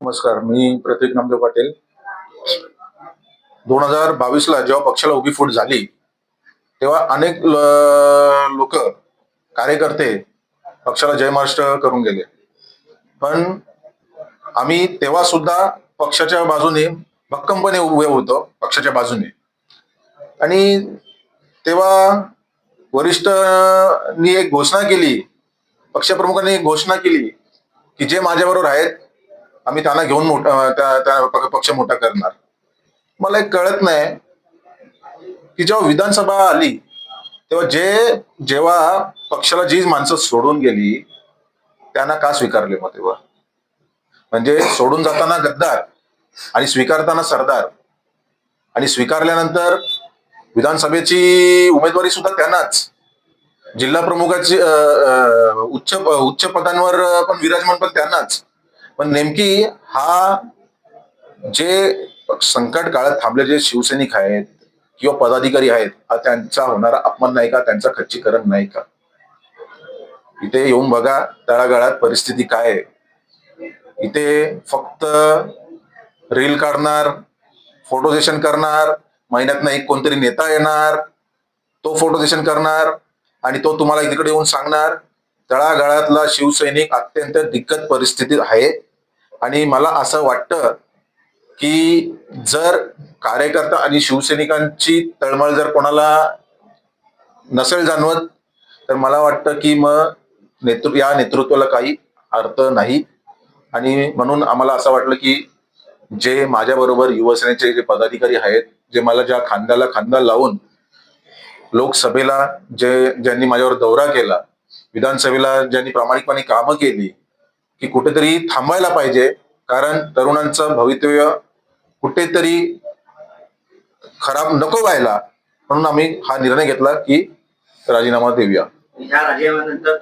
नमस्कार, मी प्रतीक नामदेव पाटील. 2022ला जेव्हा पक्षाला उभी फूट झाली, तेव्हा अनेक लोक, कार्यकर्ते पक्षाला जय महाराष्ट्र करून गेले. पण आम्ही तेव्हा सुद्धा पक्षाच्या बाजूने भक्कमपणे उभे होतो, पक्षाच्या बाजूने. आणि तेव्हा वरिष्ठांनी एक घोषणा केली, पक्षप्रमुखांनी एक घोषणा केली की जे माझ्याबरोबर आहेत आम्ही त्यांना घेऊन पक्ष मोठा करणार. मला एक कळत नाही की जेव्हा विधानसभा आली तेव्हा जेव्हा पक्षाला जी माणसं सोडून गेली त्यांना का स्वीकारले? मग तेव्हा म्हणजे सोडून जाताना गद्दार आणि स्वीकारताना सरदार. आणि स्वीकारल्यानंतर विधानसभेची उमेदवारी सुद्धा त्यांनाच, जिल्हा प्रमुखाची उच्च उच्च पदांवर पण विराजमान पण त्यांनाच. पण नेमकी हा जे संकट काळात थांबले जे शिवसैनिक आहेत किंवा पदाधिकारी आहेत, हा त्यांचा होणारा अपमान नाही का? त्यांचा खच्चीकरण नाही का? इथे येऊन बघा तळागाळात परिस्थिती काय आहे. इथे फक्त रील काढणार, फोटो सेशन करणार, महिन्यातनं एक कोणतरी नेता येणार, तो फोटो सेशन करणार आणि तो तुम्हाला इकडे येऊन सांगणार. तळागाळातला शिवसैनिक अत्यंत दिक्कत परिस्थितीत आहे. आणि मला असं वाटतं की जर कार्यकर्ता आणि शिवसैनिकांची तळमळ जर कोणाला नसेल जाणवत, तर मला वाटतं की मग या नेतृत्वाला काही अर्थ नाही. आणि म्हणून आम्हाला असं वाटलं की जे माझ्याबरोबर युवासेनेचे जे पदाधिकारी आहेत, जे मला ज्या खांद्याला खांदा लावून लोकसभेला ज्यांनी माझ्यावर दौरा केला, विधानसभेला ज्यांनी प्रामाणिकपणे कामं केली, की कुठेतरी थांबायला पाहिजे. कारण तरुणांचं भवितव्य कुठेतरी खराब नको व्हायला, म्हणून आम्ही हा निर्णय घेतला की राजीनामा देऊया. ह्या राजीनाम्यानंतर